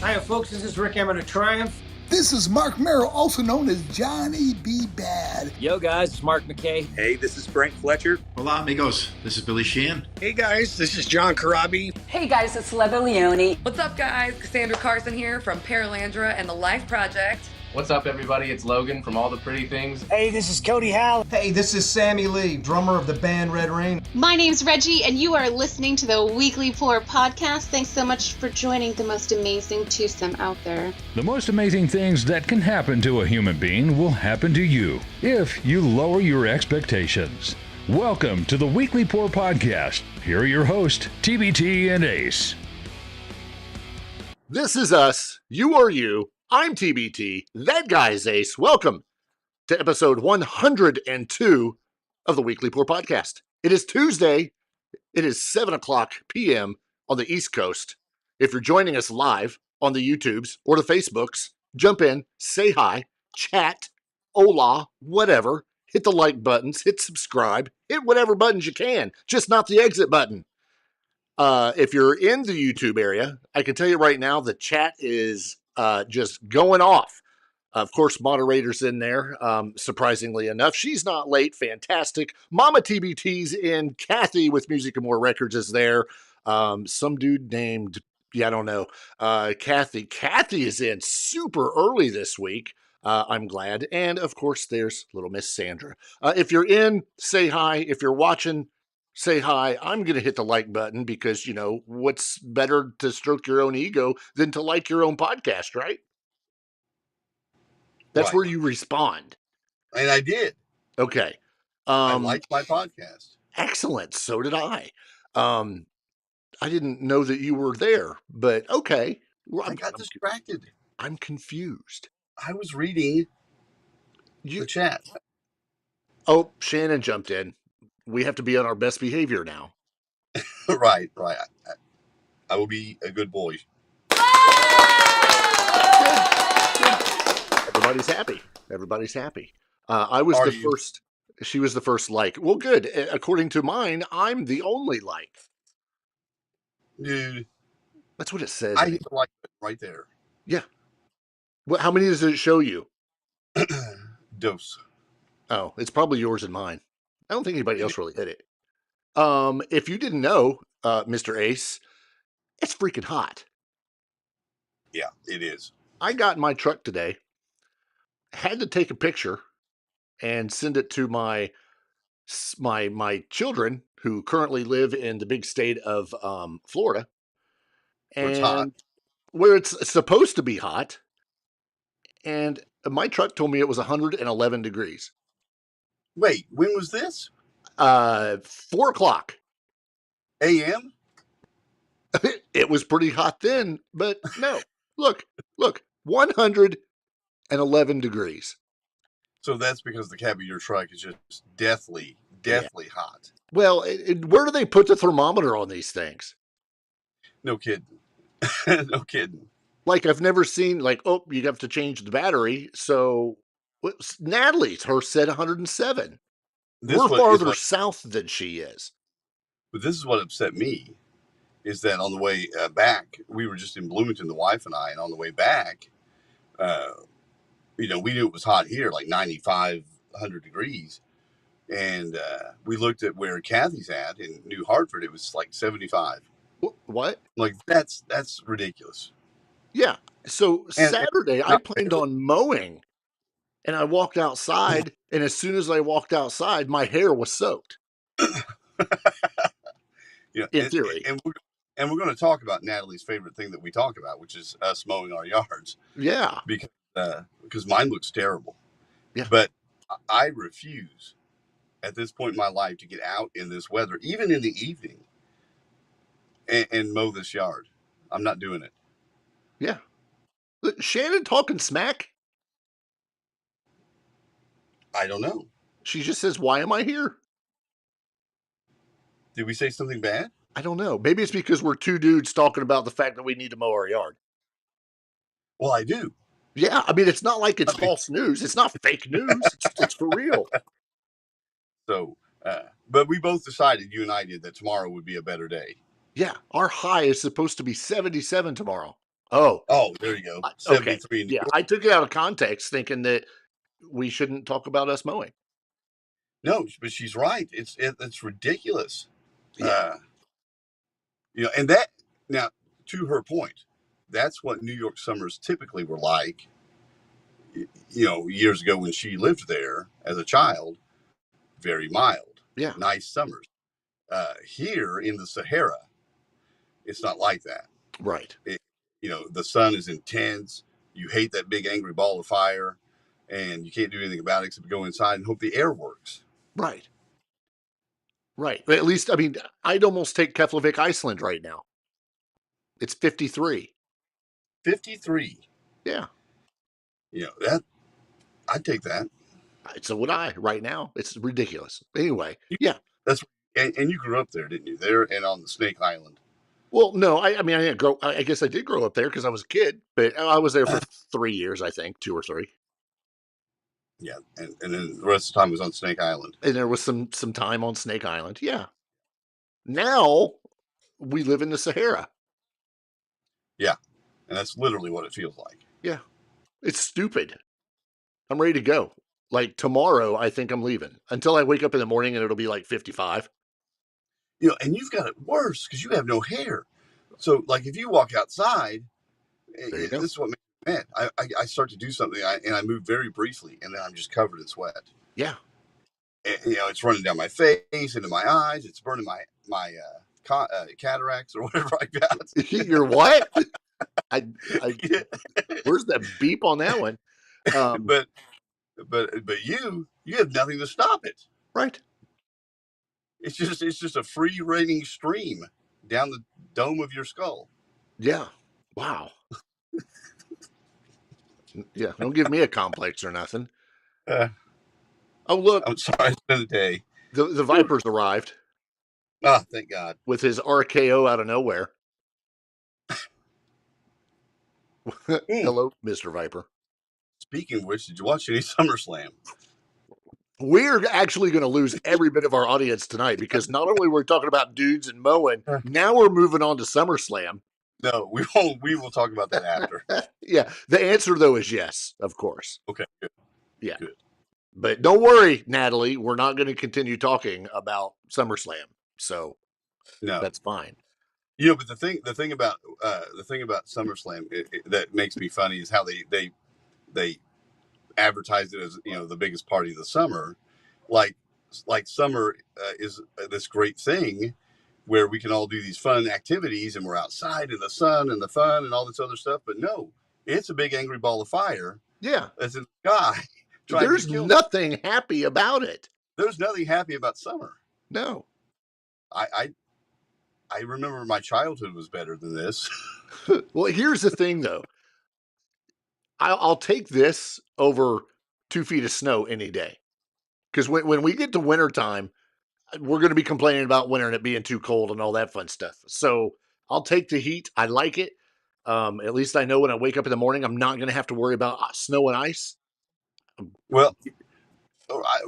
Hiya, folks. This is Rick Emmett of Triumph. This is Mark Merrill, also known as Johnny B. Bad. Yo, guys, it's Mark McKay. Hey, this is Frank Fletcher. Hola, amigos. This is Billy Sheehan. Hey, guys, this is John Karabi. Hey, guys, it's Leva Leone. What's up, guys? Cassandra Carson here from Paralandra and the Life Project. What's up, everybody? It's Logan from All the Pretty Things. Hey, this is Cody Howell. Hey, this is Sammy Lee, drummer of the band Red Rain. My name's Reggie, and you are listening to the Weekly Pour podcast. Thanks so much for joining the most amazing twosome out there. The most amazing things that can happen to a human being will happen to you if you lower your expectations. Welcome to the Weekly Pour podcast. Here are your hosts, TBT and Ace. This is us. You are you. I'm TBT. That guy's Ace. Welcome to episode 102 of the Weekly Pour podcast. It is Tuesday. It is 7 o'clock p.m. on the East Coast. If you're joining us live on the YouTubes or the Facebooks, jump in, say hi, chat, hola, whatever. Hit the like buttons, hit subscribe, hit whatever buttons you can, just not the exit button. If you're in the YouTube area, I can tell you right now, the chat is just going off. Of course, moderator's in there, surprisingly enough. She's not late. Fantastic. Mama TBT's in. Kathy with Music and More Records is there. Some dude named, I don't know, Kathy. Kathy is in super early this week. I'm glad. And, of course, there's little Miss Sandra. If you're in, say hi. If you're watching, say hi. I'm going to hit the like button because, what's better to stroke your own ego than to like your own podcast, right? That's right. Where you respond. And I did. Okay. I liked my podcast. Excellent. So did I. I didn't know that you were there, but okay. I got distracted. I'm confused. I was reading the chat. Oh, Shannon jumped in. We have to be on our best behavior now. Right. I will be a good boy. Good. Everybody's happy. I was the first. She was the first like. Well, good. According to mine, I'm the only like. Dude. That's what it says. I hit the like right there. Yeah. How many does it show you? Dose. Oh, it's probably yours and mine. I don't think anybody else really hit it. If you didn't know, Mr. Ace, it's freaking hot. Yeah, it is. I got in my truck today, had to take a picture and send it to my children who currently live in the big state of Florida. Where it's hot. Where it's supposed to be hot. And my truck told me it was 111 degrees. Wait, when was this? 4 o'clock. A.M.? It was pretty hot then, but no. Look, 111 degrees. So that's because the cab of your truck is just deathly hot. Well, where do they put the thermometer on these things? No kidding. No kidding. Like, I've never seen, you have to change the battery. So, Natalie's, hers said 107. We're farther south than she is. But this is what upset me, is that on the way back, we were just in Bloomington, the wife and I, and on the way back, we knew it was hot here, like 95, 100 degrees. And we looked at where Kathy's at in New Hartford. It was like 75. What? Like, that's ridiculous. Yeah. So Saturday, I planned on mowing. And I walked outside, and as soon as I walked outside, my hair was soaked. In theory. And we're going to talk about Natalie's favorite thing that we talk about, which is us mowing our yards. Yeah. Because mine looks terrible. Yeah. But I refuse at this point in my life to get out in this weather, even in the evening, and mow this yard. I'm not doing it. Yeah. Look, Shannon talking smack. I don't know. She just says, why am I here? Did we say something bad? I don't know. Maybe it's because we're two dudes talking about the fact that we need to mow our yard. Well, I do. Yeah. I mean, it's not like it's false news. It's not fake news. It's for real. So, but we both decided, you and I did, that tomorrow would be a better day. Yeah. Our high is supposed to be 77 tomorrow. Oh, there you go. okay. 73 in New Yeah, York. I took it out of context thinking that we shouldn't talk about us mowing. No, but she's right. It's ridiculous. Yeah. And that now, to her point, that's what New York summers typically were like. Years ago when she lived there as a child, very mild, Yeah. nice summers. Here in the Sahara, it's not like that. Right. The sun is intense. You hate that big angry ball of fire, and you can't do anything about it except go inside and hope the air works. Right. Right. But at least, I mean, I'd almost take Keflavik, Iceland right now. It's 53. 53. Yeah. That I'd take that. So would I right now. It's ridiculous. Anyway, yeah. And you grew up there, didn't you? There and on the Snake Island. Well, no, I mean, I didn't grow. I guess I did grow up there because I was a kid, but I was there for 3 years, I think, 2 or 3. Yeah, and then the rest of the time was on Snake Island. And there was some time on Snake Island. Yeah. Now we live in the Sahara. Yeah, and that's literally what it feels like. Yeah, it's stupid. I'm ready to go. Like tomorrow, I think I'm leaving until I wake up in the morning and it'll be like 55. And you've got it worse because you have no hair. So, like, if you walk outside, this is what makes me mad. I start to do something and I move very briefly, and then I'm just covered in sweat. Yeah. And, it's running down my face, into my eyes. It's burning my cataracts or whatever I got. You're what? Where's that beep on that one? But you have nothing to stop it. Right. It's just a free raining stream down the dome of your skull. Yeah. Wow. Yeah. Don't give me a complex or nothing. Oh, look. I'm sorry. It's been a day. The Viper's arrived. Ah, thank God. With his RKO out of nowhere. Hello, Mr. Viper. Speaking of which, did you watch any SummerSlam? We're actually going to lose every bit of our audience tonight because not only we're talking about dudes and mowing, now we're moving on to SummerSlam. No, we won't. We will talk about that after. Yeah. The answer, though, is yes, of course. Okay, good. Yeah. Good. But don't worry, Natalie. We're not going to continue talking about SummerSlam. So no, that's fine. But the thing about SummerSlam that makes me funny is how they advertised it as the biggest party of the summer, like summer is this great thing where we can all do these fun activities and we're outside in the sun and the fun and all this other stuff. But no, it's a big angry ball of fire. Yeah, that's in the sky. There's nothing happy about it. There's nothing happy about summer. No, I remember my childhood was better than this. Well, here's the thing, though. I'll take this over 2 feet of snow any day. Because when we get to wintertime, we're going to be complaining about winter and it being too cold and all that fun stuff. So I'll take the heat. I like it. At least I know when I wake up in the morning, I'm not going to have to worry about snow and ice. Well,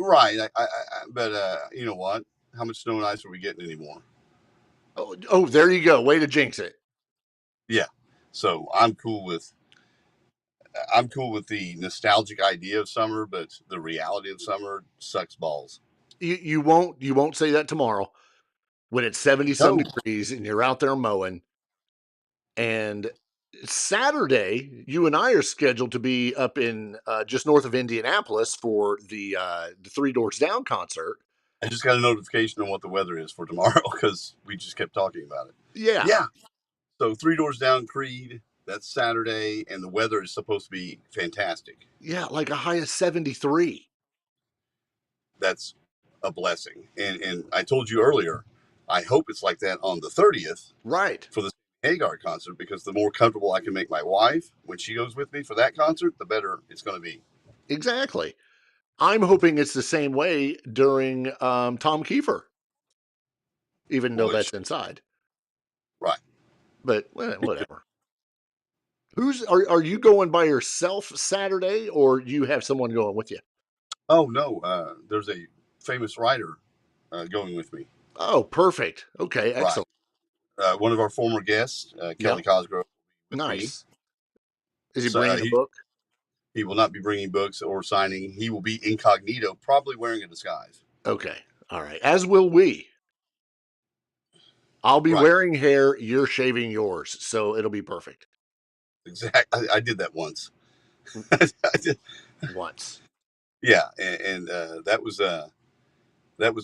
right. But you know what? How much snow and ice are we getting anymore? Oh, there you go. Way to jinx it. Yeah. So I'm cool with the nostalgic idea of summer, but the reality of summer sucks balls. You won't say that tomorrow when it's 70-some degrees and you're out there mowing. And Saturday, you and I are scheduled to be up in just north of Indianapolis for the Three Doors Down concert. I just got a notification on what the weather is for tomorrow because we just kept talking about it. Yeah. Yeah. So Three Doors Down Creed, that's Saturday, and the weather is supposed to be fantastic. Yeah, like a high of 73. That's a blessing. And I told you earlier, I hope it's like that on the 30th. Right. For the Hagar concert, because the more comfortable I can make my wife when she goes with me for that concert, the better it's going to be. Exactly. I'm hoping it's the same way during Tom Kiefer, even though that's inside. Right. But whatever. Are you going by yourself Saturday, or you have someone going with you? Oh no, there's a famous writer going with me. Oh, perfect. Okay, excellent. Right. One of our former guests, Kelly Cosgrove. Nice. Is he So, bringing a book? He will not be bringing books or signing. He will be incognito, probably wearing a disguise. Okay. All right. As will we. I'll be wearing hair. You're shaving yours. So it'll be perfect. Exactly. I did that once. Once. Yeah. And that was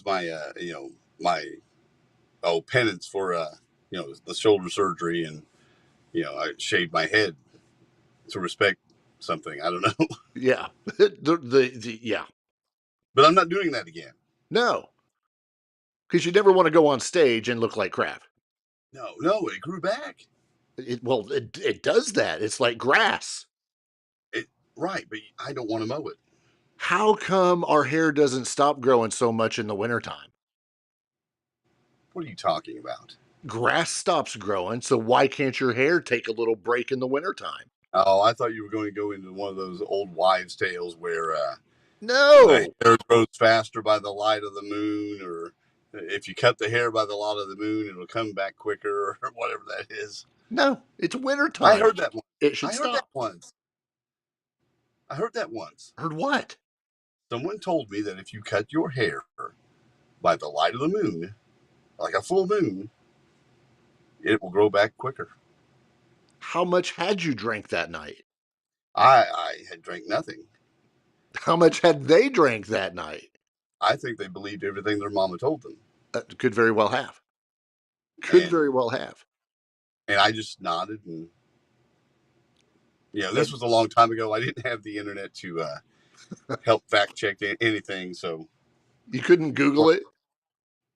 my, my penance for, the shoulder surgery. And, I shaved my head to respect something. I don't know. Yeah. Yeah. But I'm not doing that again. No. Because you never want to go on stage and look like crap. No, it grew back. It does that. It's like grass. Right, but I don't want to mow it. How come our hair doesn't stop growing so much in the wintertime? What are you talking about? Grass stops growing, so why can't your hair take a little break in the wintertime? Oh, I thought you were going to go into one of those old wives' tales where no, the hair grows faster by the light of the moon, or if you cut the hair by the light of the moon, it'll come back quicker, or whatever that is. No, it's wintertime. I heard that one. It should I stop. heard that once. I heard that once. Heard what? Someone told me that if you cut your hair by the light of the moon, like a full moon, it will grow back quicker. How much had you drank that night? I had drank nothing. How much had they drank that night? I think they believed everything their mama told them. Could very well have. Very well have. And I just nodded and, this was a long time ago. I didn't have the internet to help fact check anything. So you couldn't Google it?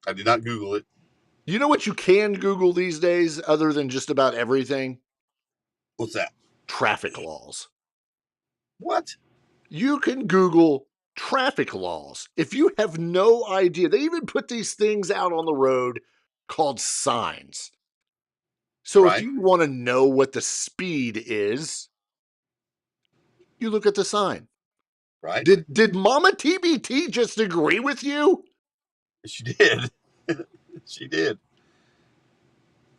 I did not Google it. You know what you can Google these days other than just about everything? What's that? Traffic laws. What? You can Google traffic laws. If you have no idea, they even put these things out on the road called signs. So if you want to know what the speed is, you look at the sign. Right. Did Mama TBT just agree with you? She did. She did.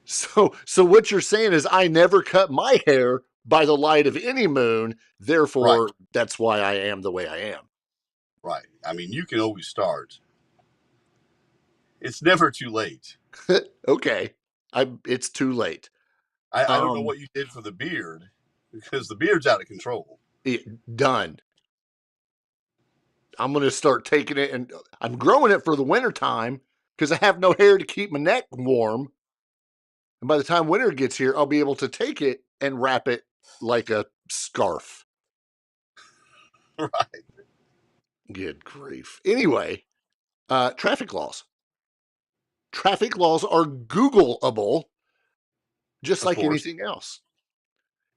So what you're saying is I never cut my hair by the light of any moon, therefore that's why I am the way I am. Right. I mean, you can always start. It's never too late. Okay. It's too late. I don't know what you did for the beard, because the beard's out of control. Done. I'm going to start taking it, and I'm growing it for the winter time because I have no hair to keep my neck warm. And by the time winter gets here, I'll be able to take it and wrap it like a scarf. Right. Good grief. Anyway, traffic laws. Traffic laws are Googleable, just like anything else.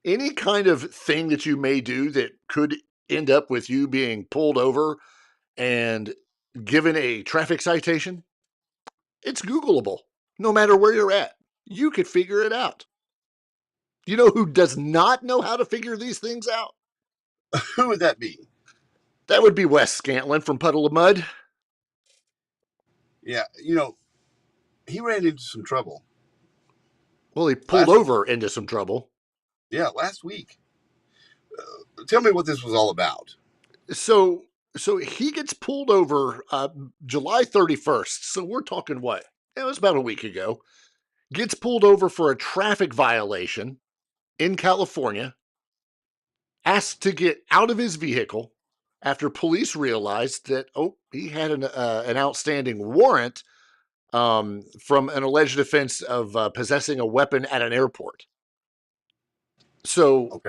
Any kind of thing that you may do that could end up with you being pulled over and given a traffic citation, it's Googleable. No matter where you're at, you could figure it out. You know who does not know how to figure these things out? Who would that be? That would be Wes Scantlin from Puddle of Mud. Yeah, he ran into some trouble. Well, he pulled over into some trouble. Yeah, last week. Tell me what this was all about. So he gets pulled over July 31st. So we're talking what? It was about a week ago. Gets pulled over for a traffic violation in California. Asked to get out of his vehicle after police realized that, he had an outstanding warrant from an alleged offense of possessing a weapon at an airport. So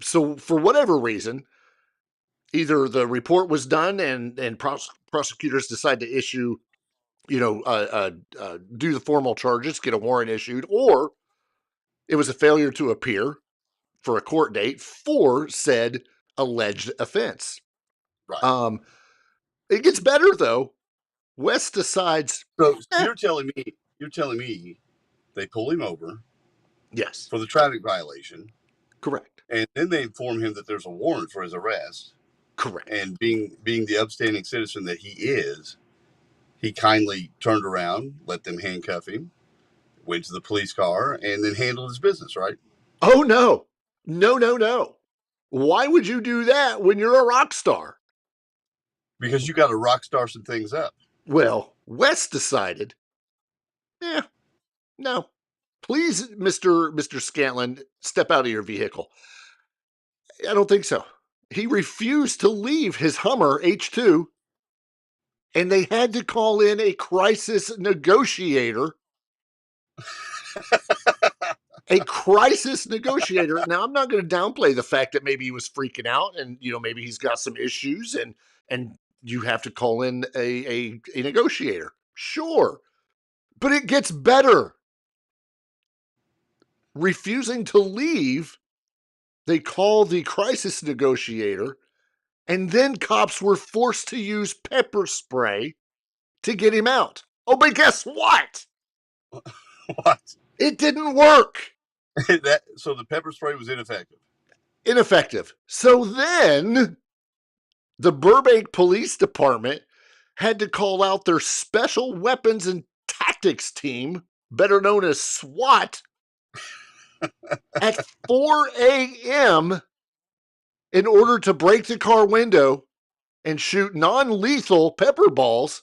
for whatever reason, either the report was done and prosecutors decide to issue, do the formal charges, get a warrant issued, or it was a failure to appear for a court date for said alleged offense. Right. It gets better though. Wes decides. So you're telling me they pull him over. Yes. For the traffic violation. Correct. And then they inform him that there's a warrant for his arrest. Correct. And being the upstanding citizen that he is, he kindly turned around, let them handcuff him, went to the police car, and then handled his business, right? Oh, no. No, no, no. Why would you do that when you're a rock star? Because you got to rock star some things up. Well, Wes decided, no. Please, Mr. Scantlin, step out of your vehicle. I don't think so. He refused to leave his Hummer H2, and they had to call in a crisis negotiator. A crisis negotiator. Now, I'm not going to downplay the fact that maybe he was freaking out, and maybe he's got some issues, and you have to call in a negotiator. Sure, but it gets better. Refusing to leave, they call the crisis negotiator, and then cops were forced to use pepper spray to get him out. Oh, but guess what? What? It didn't work. So the pepper spray was ineffective. Ineffective. So then the Burbank Police Department had to call out their Special Weapons and Tactics Team, better known as SWAT, at 4 a.m. in order to break the car window and shoot non-lethal pepper balls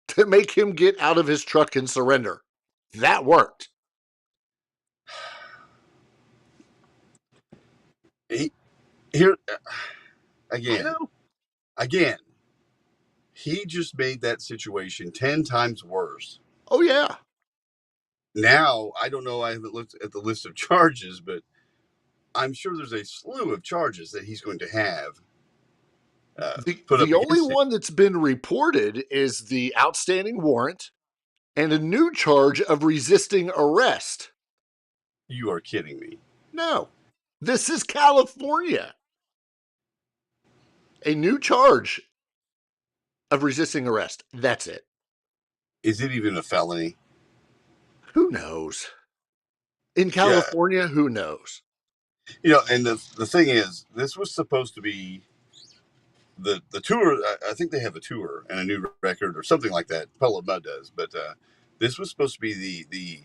to make him get out of his truck and surrender. That worked. Here again, he just made that situation 10 times worse. Oh, yeah. Now, I don't know, I haven't looked at the list of charges, but I'm sure there's a slew of charges that he's going to have. The only one that's been reported is the outstanding warrant and a new charge of resisting arrest. You are kidding me. No. This is California. A new charge of resisting arrest. That's it. Is it even a felony? Who knows? In California, who knows? And the thing is, this was supposed to be the tour. I think they have a tour and a new record or something like that. Puddle of Mud does. But this was supposed to be the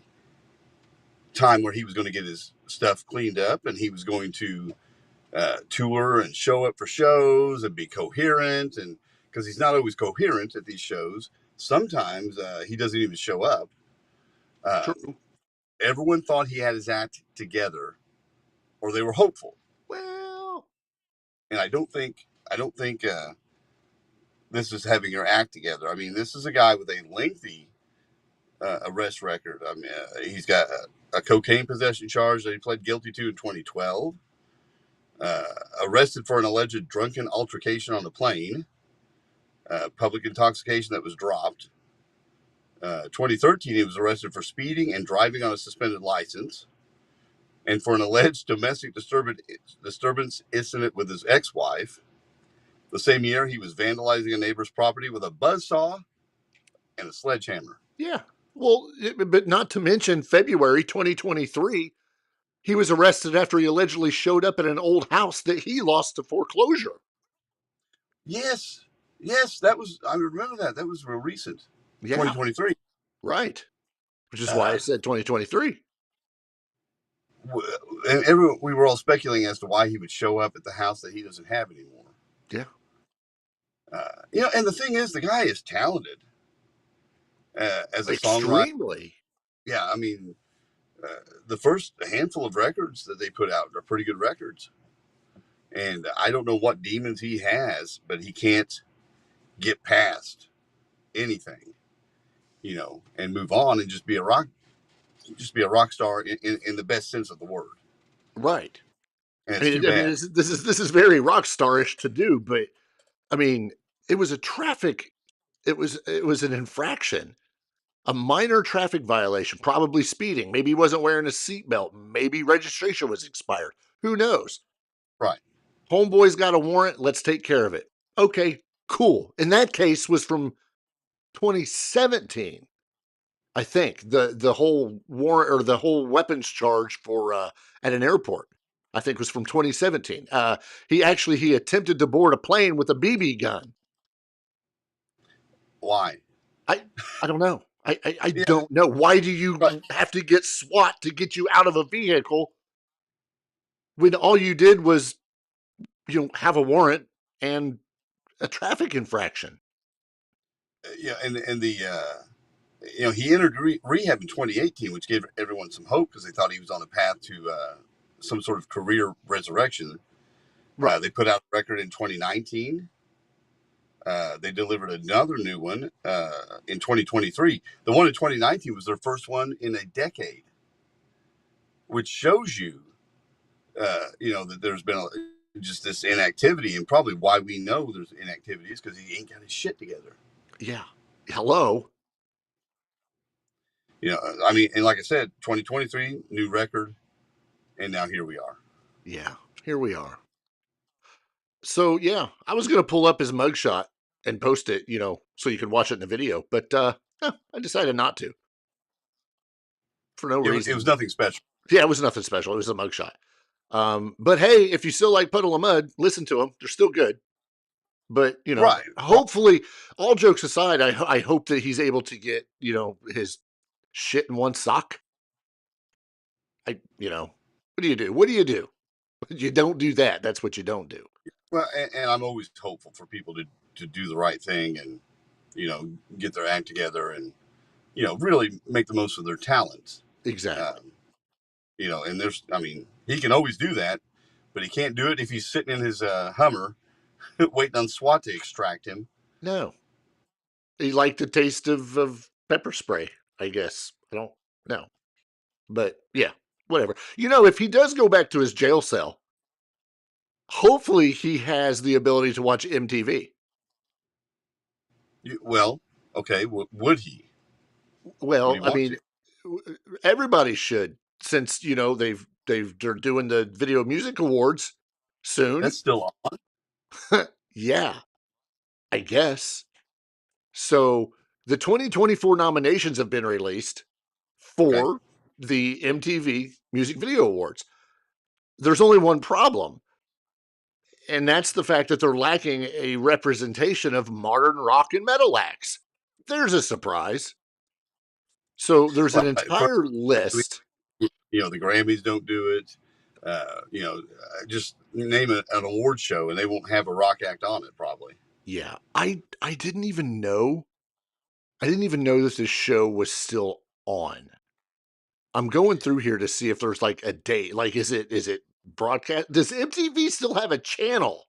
time where he was going to get his stuff cleaned up and he was going to tour and show up for shows and be coherent. And because he's not always coherent at these shows, sometimes he doesn't even show up. Everyone thought he had his act together, or they were hopeful. Well, and I don't think this is having your act together. I mean, this is a guy with a lengthy arrest record. I mean, he's got a cocaine possession charge that he pled guilty to in 2012. Arrested for an alleged drunken altercation on a plane. Public intoxication that was dropped. 2013, he was arrested for speeding and driving on a suspended license, and for an alleged domestic disturbance incident with his ex-wife. The same year, he was vandalizing a neighbor's property with a buzzsaw and a sledgehammer. Yeah. Well, but not to mention February 2023, he was arrested after he allegedly showed up at an old house that he lost to foreclosure. Yes, I remember that. That was real recent. Yeah. 2023. Right. Which is why I said 2023. And we were all speculating as to why he would show up at the house that he doesn't have anymore. Yeah. And the thing is, the guy is talented as a songwriter. Extremely. Yeah, I mean, the first handful of records that they put out are pretty good records. And I don't know what demons he has, but he can't get past anything, and move on and just be a rock star in the best sense of the word. Right. And it's too bad. This is very rock starish to do, but I mean, it was it was an infraction, a minor traffic violation, probably speeding. Maybe he wasn't wearing a seatbelt. Maybe registration was expired. Who knows? Right. Homeboy's got a warrant. Let's take care of it. Okay, cool. In that case was from 2017. I think the whole warrant or the whole weapons charge for at an airport, I think, was from 2017. He attempted to board a plane with a BB gun. Why? I don't know. I don't know. Why do you have to get SWAT to get you out of a vehicle when all you did was, have a warrant and a traffic infraction. Yeah, and the he entered rehab in 2018, which gave everyone some hope because they thought he was on a path to some sort of career resurrection. Right. They put out a record in 2019. They delivered another new one in 2023. The one in 2019 was their first one in a decade, which shows you, that there's been just this inactivity, and probably why we know there's inactivity is because he ain't got his shit together. Yeah. Hello. I mean, and like I said, 2023, new record, and now here we are. Yeah, here we are. So, yeah, I was going to pull up his mugshot and post it, so you could watch it in the video, but I decided not to. For no reason. It was nothing special. Yeah, it was nothing special. It was a mugshot. But hey, if you still like Puddle of Mud, listen to them. They're still good. But, Right. hopefully, all jokes aside, I hope that he's able to get, his shit in one sock. What do you do? What do you do? You don't do that. That's what you don't do. Well, and I'm always hopeful for people to do the right thing and, get their act together and, really make the most of their talents. Exactly. And he can always do that, but he can't do it if he's sitting in his Hummer waiting on SWAT to extract him. No. He liked the taste of pepper spray, I guess. I don't know. But yeah, whatever. If he does go back to his jail cell, hopefully he has the ability to watch MTV. Well, okay. Would he? Well, everybody should, since they're doing the Video Music Awards soon. That's still on. Yeah, I guess. So the 2024 nominations have been released for the MTV Music Video Awards. There's only one problem, and that's the fact that they're lacking a representation of modern rock and metal acts. There's a surprise. So there's an entire list. The Grammys don't do it. Just name an award show and they won't have a rock act on it, probably. Yeah, I didn't even know. I didn't even know that this show was still on. I'm going through here to see if there's like a date. Like, is it broadcast? Does MTV still have a channel?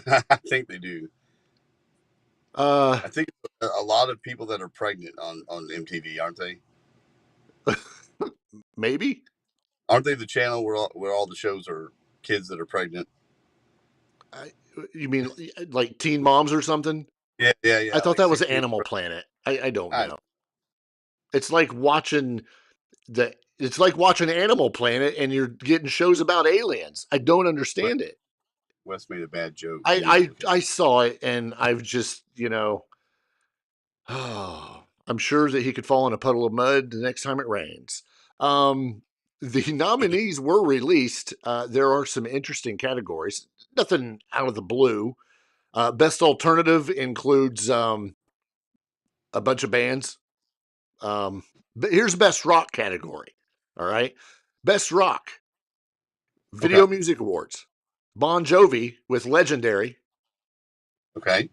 I think they do. I think a lot of people that are pregnant on MTV, aren't they? Maybe. Aren't they the channel where all the shows are kids that are pregnant? You mean like Teen Moms or something? Yeah. I thought that was Animal Planet. I don't know. It's like watching Animal Planet and you're getting shows about aliens. I don't understand it. Wes made a bad joke. I saw it and I've just, I'm sure that he could fall in a puddle of mud the next time it rains. The nominees were released. There are some interesting categories. Nothing out of the blue. Best alternative includes a bunch of bands. But here's best rock category. All right. Best rock. Video Music Awards. Bon Jovi with Legendary. Okay.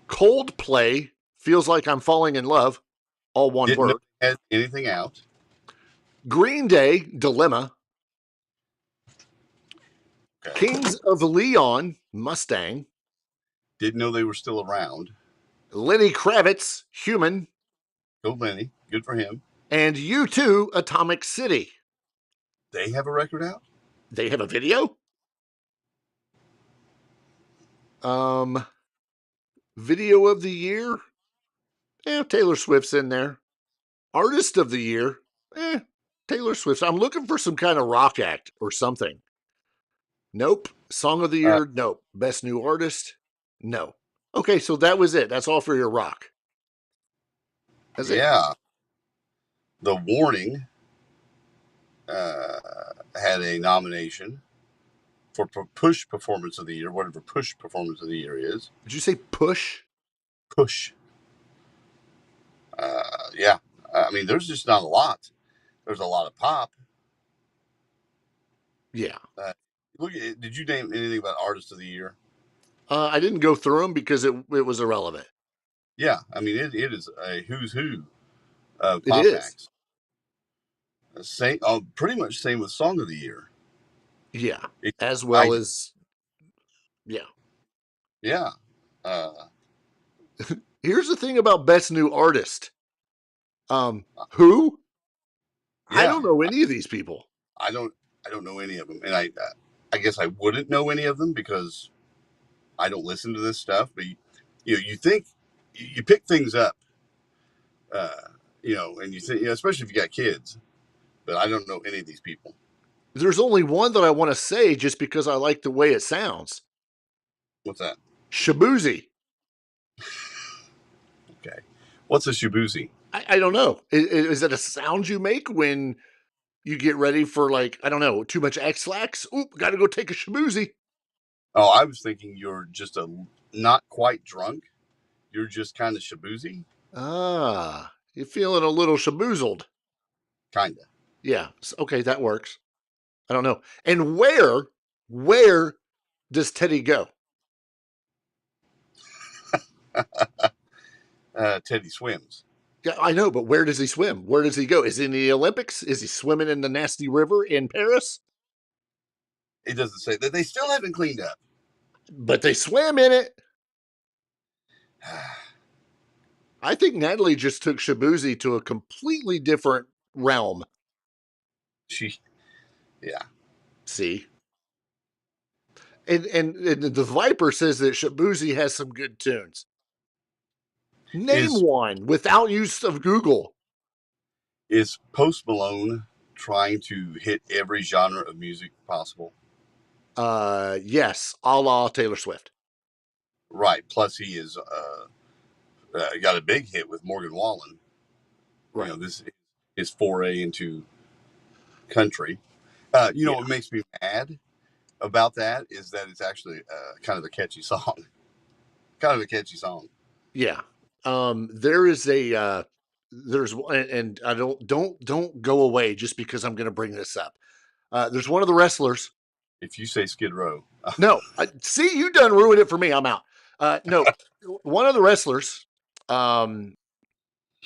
Coldplay, Feels Like I'm Falling in Love. All one word. Has anything out. Green Day, Dilemma. Okay. Kings of Leon, Mustang. Didn't know they were still around. Lenny Kravitz, Human. Go Lenny. Good for him. And U2, Atomic City. They have a record out? They have a video? Video of the year? Taylor Swift's in there. Artist of the year? Taylor Swift. I'm looking for some kind of rock act or something. Nope. Song of the year? Nope. Best new artist? No. Okay, so that was it. That's all for your rock. That's it. The Warning had a nomination for Push Performance of the Year, whatever Push Performance of the Year is. Did you say Push? Push. Yeah. There's just not a lot. There's a lot of pop. Yeah. Look, did you name anything about Artist of the Year? I didn't go through them because it was irrelevant. Yeah, I mean it is a who's who of It pop is. acts. Same, pretty much same with Song of the Year. Yeah, It, as well as yeah. Yeah. Here's the thing about Best New Artist. Who? Yeah, I don't know any of these people. I don't know any of them, and I guess I wouldn't know any of them because I don't listen to this stuff. But you think you pick things up, and you think, especially if you got kids. But I don't know any of these people. There's only one that I want to say just because I like the way it sounds. What's that? Shabuzi. Okay. What's a shabuzi? I don't know. Is that a sound you make when you get ready for, like, I don't know, too much X-Lax? Oop, got to go take a shabuzi. Oh, I was thinking you're just not quite drunk. You're just kind of shabuzi. Ah, you're feeling a little shaboozled. Kinda. Yeah. Okay, that works. I don't know. And where does Teddy go? Teddy swims. Yeah, I know, but where does he swim? Where does he go? Is he in the Olympics? Is he swimming in the nasty river in Paris? It doesn't say that. They still haven't cleaned up. But they swam in it. I think Natalie just took Shabuzi to a completely different realm. Yeah. See? And the Viper says that Shabuzi has some good tunes. Name one without use of Google. Is Post Malone trying to hit every genre of music possible? Yes, a la Taylor Swift. Right. Plus, he is got a big hit with Morgan Wallen. Right. You know, this is his foray into country. What makes me mad about that is that it's actually kind of a catchy song. Yeah. There is a there's and I don't go away just because I'm going to bring this up. There's one of the wrestlers. If you say Skid Row, no, see, you done ruined it for me. I'm out. No, one of the wrestlers that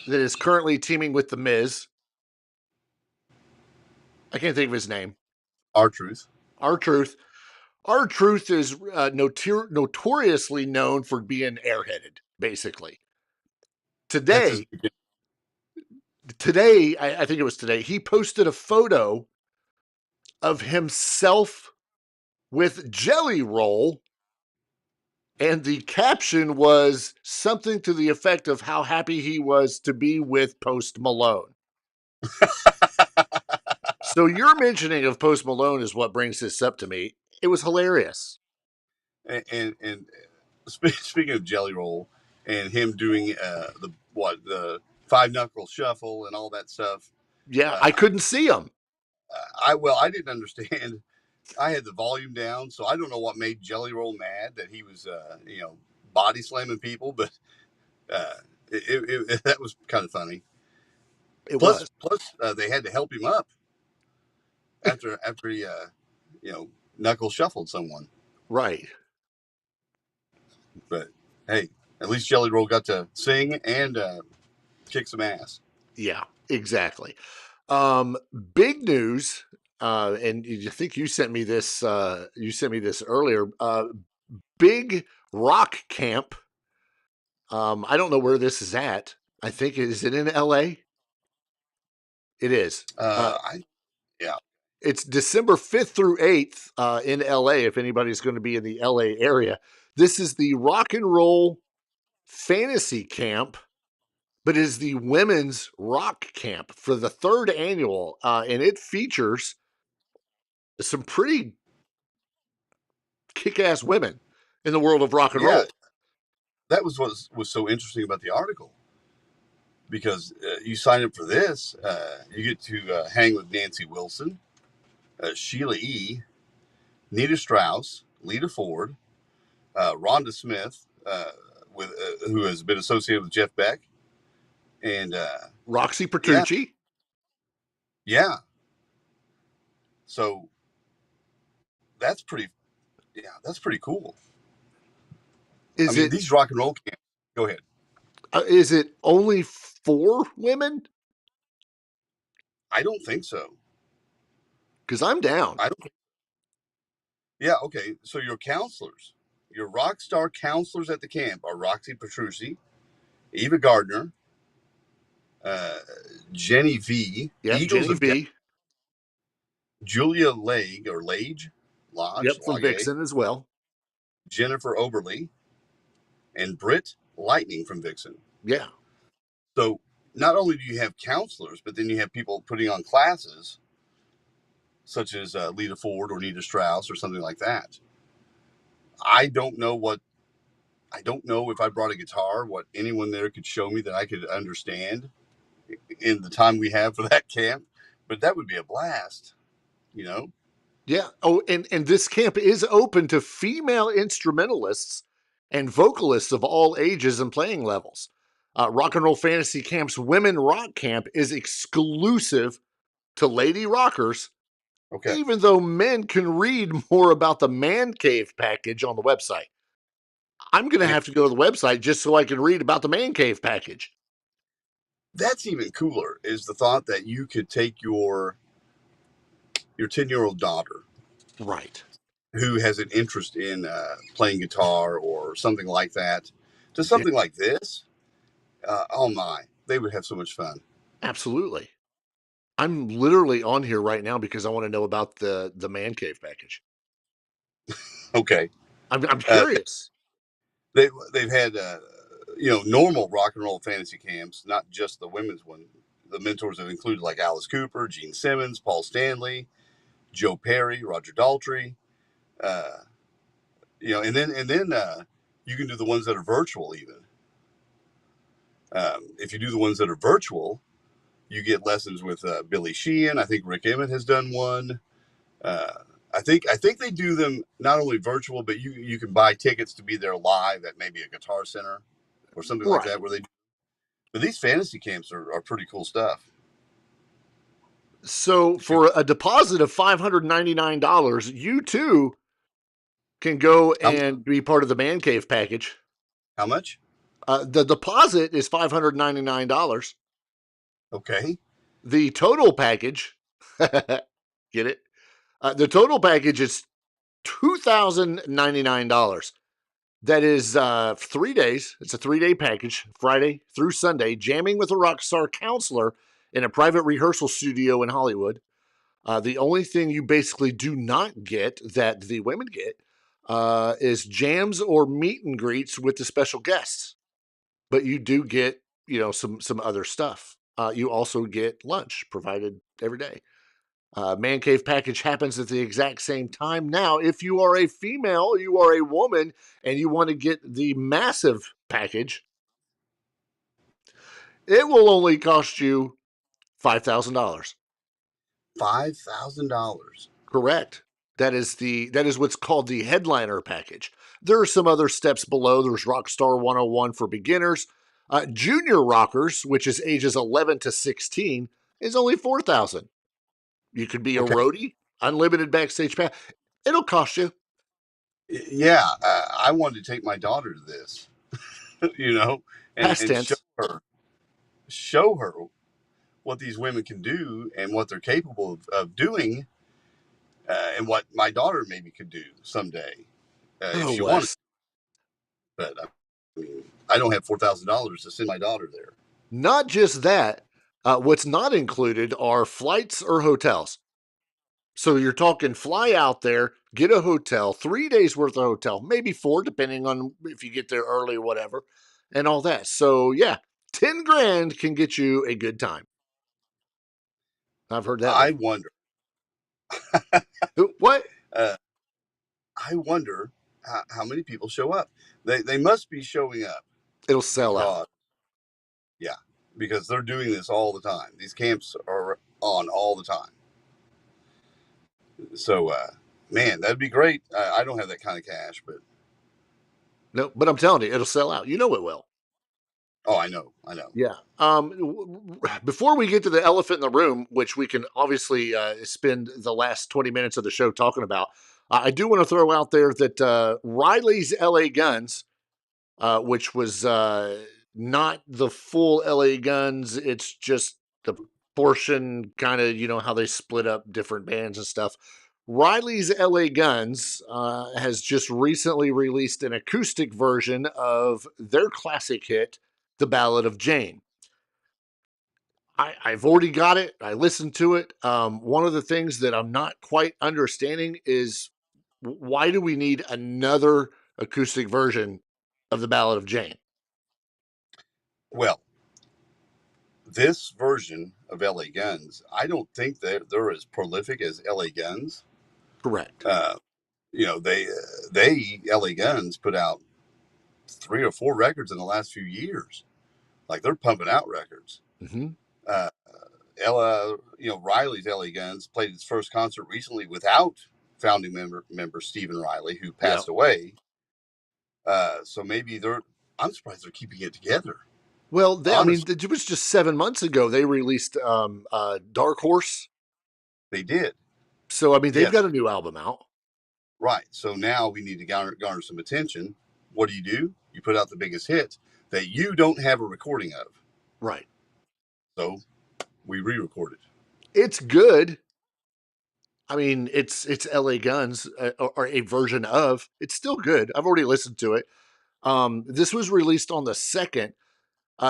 is currently teaming with the Miz. I can't think of his name. R-Truth. R-Truth. R-Truth is notoriously known for being airheaded, basically. Today, I think it was today, he posted a photo of himself with Jelly Roll, and the caption was something to the effect of how happy he was to be with Post Malone. So your mentioning of Post Malone is what brings this up to me. It was hilarious. And speaking of Jelly Roll and him doing the 5-knuckle shuffle and all that stuff. Yeah, I couldn't see him. I didn't understand. I had the volume down, so I don't know what made Jelly Roll mad that he was body slamming people, but that was kind of funny. Plus, they had to help him up after he knuckle shuffled someone. Right. But hey, at least Jelly Roll got to sing and kick some ass. Yeah, exactly. Big news, and I think you sent me this. You sent me this earlier. Big Rock Camp. I don't know where this is at. I think is it in L.A.? It is. Yeah. It's December 5th through 8th in L.A. If anybody's going to be in the L.A. area, this is the Rock and Roll Fantasy Camp. But it is the women's rock camp for the 3rd annual, and it features some pretty kick-ass women in the world of rock and roll. That was what was so interesting about the article, because you sign up for this, you get to hang with Nancy Wilson, Sheila E., Nita Strauss, Lita Ford, Rhonda Smith, who has been associated with Jeff Beck, and Roxy Petrucci. Yeah. So that's pretty. Yeah, that's pretty cool. Is it these rock and roll camps? Go ahead. is it only for women? I don't think so. Because I'm down. I don't. Yeah. Okay. So your counselors, your rock star counselors at the camp are Roxy Petrucci, Eva Gardner, Jenny V, Yep, Eagles Jenny of V. Julia Lage or Lage, Lodge, Yep, from Vixen as well. Jennifer Oberly, and Britt Lightning from Vixen. Yeah. So not only do you have counselors, but then you have people putting on classes, such as Lita Ford or Nita Strauss or something like that. I don't know if I brought a guitar, what anyone there could show me that I could understand in the time we have for that camp, but that would be a blast, you know? Yeah. Oh, and this camp is open to female instrumentalists and vocalists of all ages and playing levels. Rock and Roll Fantasy Camp's Women Rock Camp is exclusive to lady rockers, Okay. even though men can read more about the Man Cave package on the website. I'm going to have to go to the website just so I can read about the Man Cave package. That's even cooler, is the thought that you could take your 10-year-old daughter, right, who has an interest in playing guitar or something like that, to something like this. Oh my, they would have so much fun. Absolutely. I'm literally on here right now because I want to know about the Man Cave package. Okay. I'm curious. They've had normal rock and roll fantasy camps, not just the women's one. The mentors have included like Alice Cooper, Gene Simmons, Paul Stanley, Joe Perry, Roger Daltrey, and then you can do the ones that are virtual even. If you do the ones that are virtual, you get lessons with Billy Sheehan. I think Rick Emmett has done one. I think they do them not only virtual, but you can buy tickets to be there live at maybe a Guitar Center or something like that. But these fantasy camps are pretty cool stuff. So for a deposit of $599, you too can go and be part of the Man Cave package. How much? The deposit is $599. Okay. The total package, get it? The total package is $2,099. That is 3 days. It's a 3-day package, Friday through Sunday, jamming with a rock star counselor in a private rehearsal studio in Hollywood. The only thing you basically do not get that the women get is jams or meet and greets with the special guests. But you do get, some other stuff. You also get lunch provided every day. Man Cave package happens at the exact same time. Now, if you are a female, you are a woman, and you want to get the massive package, it will only cost you $5,000. $5,000. Correct. That is what's called the headliner package. There are some other steps below. There's Rockstar 101 for beginners. Junior rockers, which is ages 11 to 16, is only $4,000. You could be a roadie, unlimited backstage pass. It'll cost you. Yeah, I wanted to take my daughter to this, and show her what these women can do and what they're capable of doing, and what my daughter maybe could do someday if she wanted. But I don't have $4,000 to send my daughter there. Not just that. What's not included are flights or hotels. So you're talking fly out there, get a hotel, 3 days worth of hotel, maybe 4, depending on if you get there early or whatever, and all that. So yeah, 10 grand can get you a good time. I've heard that. I wonder. What? I wonder how many people show up. They must be showing up. It'll sell out. Yeah, because they're doing this all the time. These camps are on all the time. So, man, that'd be great. I don't have that kind of cash, but no. But I'm telling you, it'll sell out. You know it will. Oh, I know. Yeah. Before we get to the elephant in the room, which we can obviously spend the last 20 minutes of the show talking about, I do want to throw out there that Riley's LA Guns, which was not the full LA Guns, it's just the portion, kind of, how they split up different bands and stuff. Riley's LA Guns has just recently released an acoustic version of their classic hit, The Ballad of Jane. I've already got it. I listened to it. One of the things that I'm not quite understanding is why do we need another acoustic version of The Ballad of Jane? Well, this version of LA Guns, I don't think that they're as prolific as LA Guns. Correct. They LA Guns put out 3 or 4 records in the last few years. Like, they're pumping out records. Mm-hmm. Riley's LA Guns played its first concert recently without founding member Stephen Riley, who passed away. So maybe I'm surprised they're keeping it together. Well, it was just 7 months ago they released Dark Horse. They did. So, they've got a new album out. Right. So now we need to garner some attention. What do? You put out the biggest hit that you don't have a recording of. Right. So we re-recorded. It's good. It's LA Guns, or a version of. It's still good. I've already listened to it. This was released on the 2nd.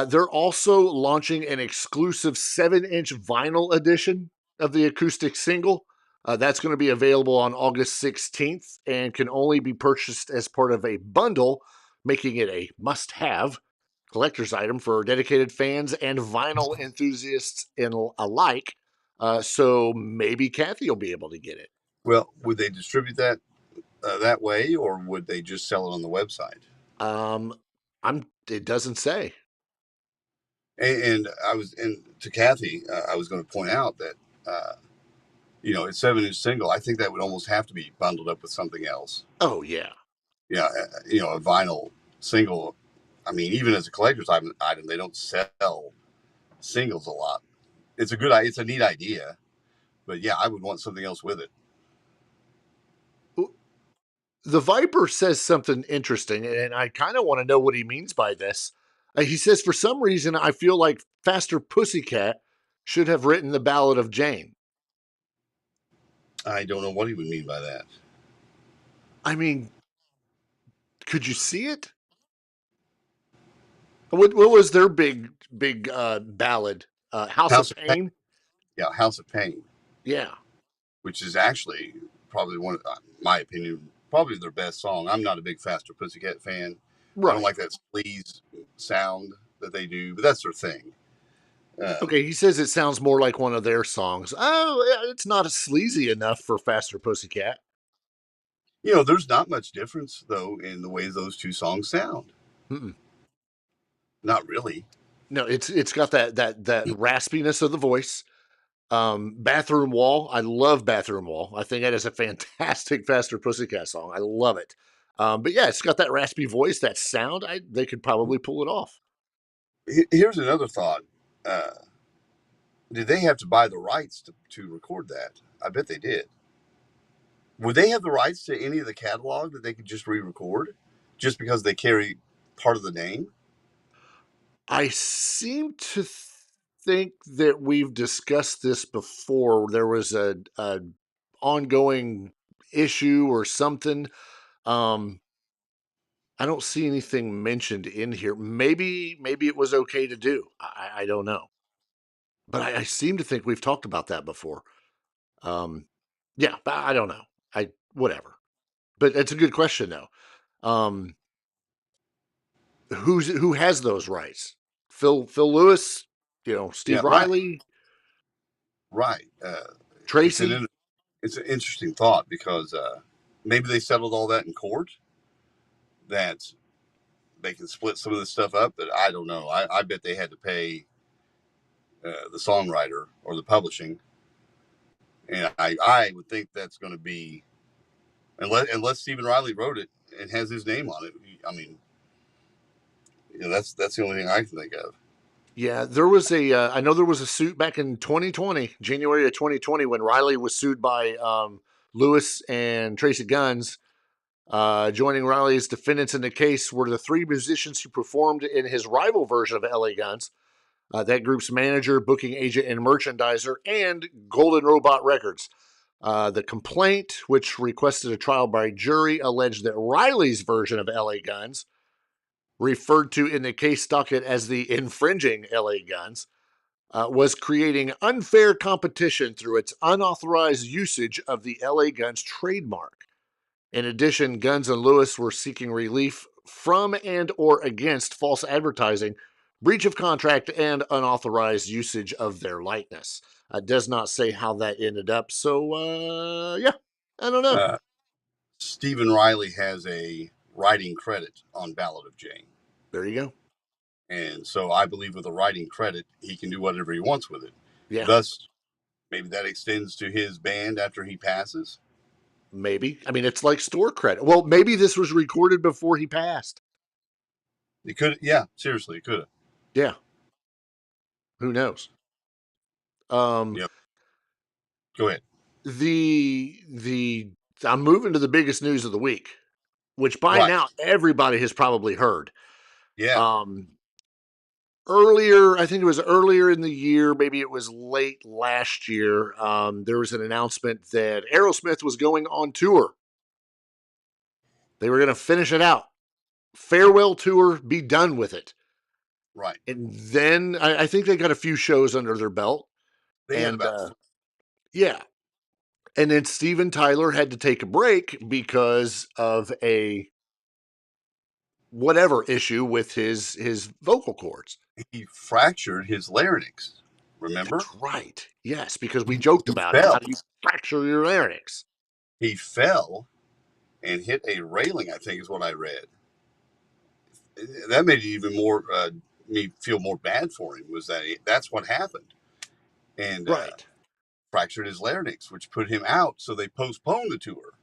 They're also launching an exclusive 7-inch vinyl edition of the acoustic single. That's going to be available on August 16th and can only be purchased as part of a bundle, making it a must-have collector's item for dedicated fans and vinyl enthusiasts alike. So maybe Kathy will be able to get it. Well, would they distribute that that way, or would they just sell it on the website? It doesn't say. And to Kathy, I was going to point out that, it's 7-inch single. I think that would almost have to be bundled up with something else. Oh, yeah. Yeah. A vinyl single. Even as a collector's item, they don't sell singles a lot. It's a neat idea, but yeah, I would want something else with it. The Viper says something interesting, and I kind of want to know what he means by this. He says, for some reason, I feel like Faster Pussycat should have written The Ballad of Jane. I don't know what he would mean by that. Could you see it? What was their big ballad? House of Pain? Yeah, House of Pain. Yeah. Which is actually probably one of, my opinion, probably their best song. I'm not a big Faster Pussycat fan. Right. I don't like that sleaze sound that they do, but that's their thing. Okay, he says it sounds more like one of their songs. Oh, it's not sleazy enough for Faster Pussycat. There's not much difference, though, in the way those two songs sound. Mm-mm. Not really. No, it's got that raspiness of the voice. Bathroom Wall. I love Bathroom Wall. I think that is a fantastic Faster Pussycat song. I love it. But yeah, it's got that raspy voice, that sound. They could probably pull it off. Here's another thought. Did they have to buy the rights to record that? I bet they did. Would they have the rights to any of the catalog that they could just re-record just because they carry part of the name? I seem to think that we've discussed this before. There was a ongoing issue or something. I don't see anything mentioned in here. Maybe it was okay to do. I don't know. But I seem to think we've talked about that before. Yeah, but I don't know. Whatever. But it's a good question though. Who has those rights? Phil Lewis, Steve Riley. Right. Tracy. It's an interesting thought because maybe they settled all that in court, that they can split some of this stuff up, but I don't know. I bet they had to pay the songwriter or the publishing. And I would think that's going to be, unless Stephen Riley wrote it and has his name on it. That's the only thing I can think of. Yeah, there was I know there was a suit back in 2020, January of 2020, when Riley was sued by Lewis and Tracy Guns. Joining Riley as defendants in the case were the three musicians who performed in his rival version of LA Guns. That group's manager, booking agent, and merchandiser, and Golden Robot Records. The complaint, which requested a trial by jury, alleged that Riley's version of LA Guns, referred to in the case docket as the infringing LA Guns, was creating unfair competition through its unauthorized usage of the LA Guns trademark. In addition, Guns and Lewis were seeking relief from and or against false advertising, breach of contract, and unauthorized usage of their likeness. Does not say how that ended up, so yeah, I don't know. Stephen Riley has a writing credit on Ballad of Jane. There you go. And so I believe with a writing credit, he can do whatever he wants with it. Yeah. Thus, maybe that extends to his band after he passes. Maybe. I mean, it's like store credit. Well, maybe this was recorded before he passed. It could, yeah, seriously, it could have. Yeah. Who knows? Yep. Go ahead. I'm moving to the biggest news of the week, which by now everybody has probably heard. Yeah. Earlier, I think it was earlier in the year, maybe it was late last year, there was an announcement that Aerosmith was going on tour. They were going to finish it out. Farewell tour, be done with it. Right. And then I think they got a few shows under their belt. They had about yeah. And then Steven Tyler had to take a break because of a whatever issue with his vocal cords. He fractured his larynx. Remember? That's right. Yes, because we joked about it. How do you fracture your larynx? He fell and hit a railing, I think is what I read. That made it even more, me feel more bad for him, was that that's what happened. And fractured his larynx, which put him out. So they postponed the tour.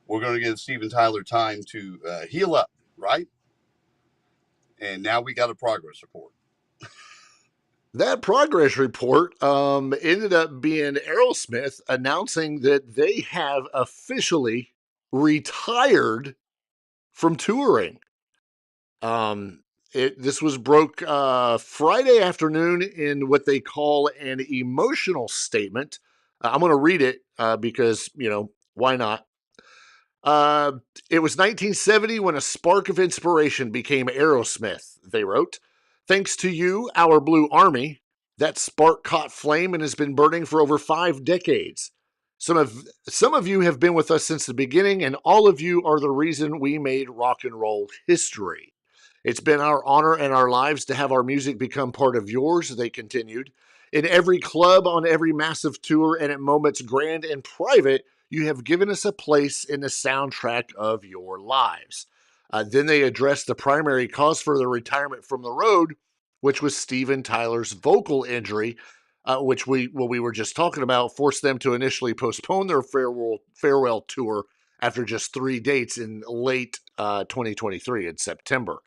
We're going to give Steven Tyler time to heal up, right? And now we got a progress report. That progress report ended up being Aerosmith announcing that they have officially retired from touring. This was broke Friday afternoon in what they call an emotional statement. I'm going to read it because, why not? It was 1970 when a spark of inspiration became Aerosmith, they wrote. Thanks to you, our Blue Army, that spark caught flame and has been burning for over 5 decades. Some of you have been with us since the beginning, and all of you are the reason we made rock and roll history. It's been our honor and our lives to have our music become part of yours, they continued. In every club, on every massive tour, and at moments grand and private, you have given us a place in the soundtrack of your lives. Then they addressed the primary cause for the retirement from the road, which was Steven Tyler's vocal injury, which we were just talking about, forced them to initially postpone their farewell tour after just 3 dates in late 2023 in September.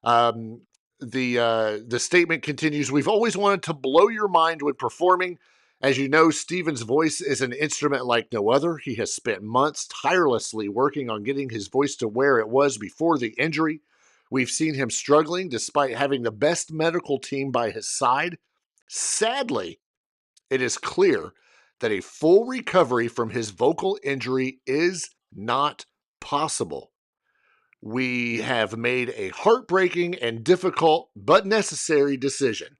The statement continues, we've always wanted to blow your mind when performing. As you know, Steven's voice is an instrument like no other. He has spent months tirelessly working on getting his voice to where it was before the injury. We've seen him struggling despite having the best medical team by his side. Sadly, it is clear that a full recovery from his vocal injury is not possible. We have made a heartbreaking and difficult but necessary decision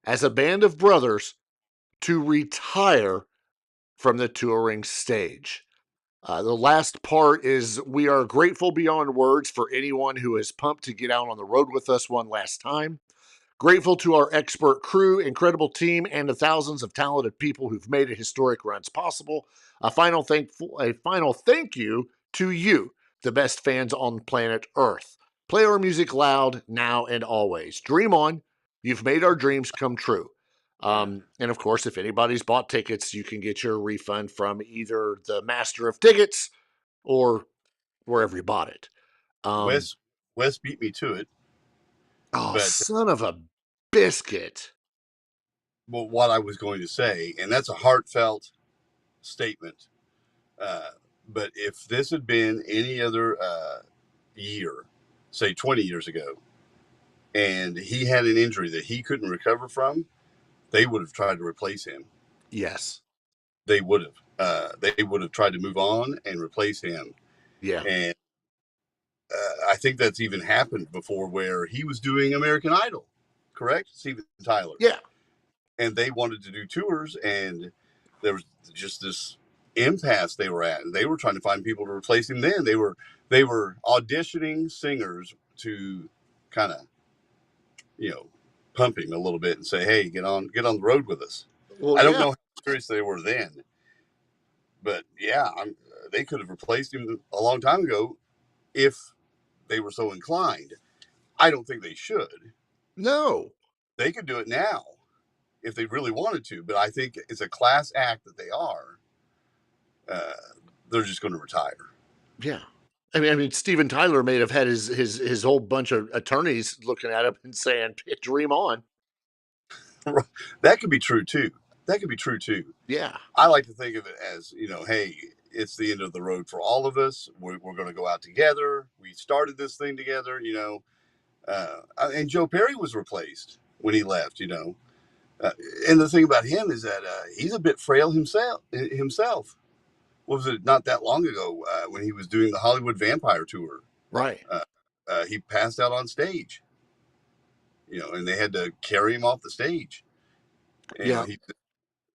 as a band of brothers to retire from the touring stage. The last part is, we are grateful beyond words for anyone who is pumped to get out on the road with us one last time. Grateful to our expert crew, incredible team, and the thousands of talented people who've made it historic runs possible. A final thank you to you, the best fans on planet Earth. Play our music loud, now and always. Dream on. You've made our dreams come true. And of course, if anybody's bought tickets, you can get your refund from either the master of tickets or wherever you bought it. Wes beat me to it. Oh, son of a biscuit. Well, what I was going to say, and that's a heartfelt statement But if this had been any other year, say 20 years ago, and he had an injury that he couldn't recover from, they would have tried to replace him. Yes. They would have. They would have tried to move on and replace him. Yeah. And I think that's even happened before, where he was doing American Idol, correct? Steven Tyler. Yeah. And they wanted to do tours, and there was just this impasse they were at, and they were trying to find people to replace him. Then they were auditioning singers to kind of, pump him a little bit and say, "Hey, get on the road with us." Well, I don't know how serious they were then, but yeah, they could have replaced him a long time ago if they were so inclined. I don't think they should. No. They could do it now if they really wanted to, but I think it's a class act that they are. They're just going to retire. Yeah. I mean, Steven Tyler may have had his whole bunch of attorneys looking at him and saying, "Dream on." That could be true too. Yeah. I like to think of it as, hey, it's the end of the road for all of us. We're going to go out together. We started this thing together, and Joe Perry was replaced when he left, and the thing about him is that he's a bit frail himself. What was it, not that long ago, when he was doing the Hollywood Vampire Tour? Right. He passed out on stage, and they had to carry him off the stage. And yeah.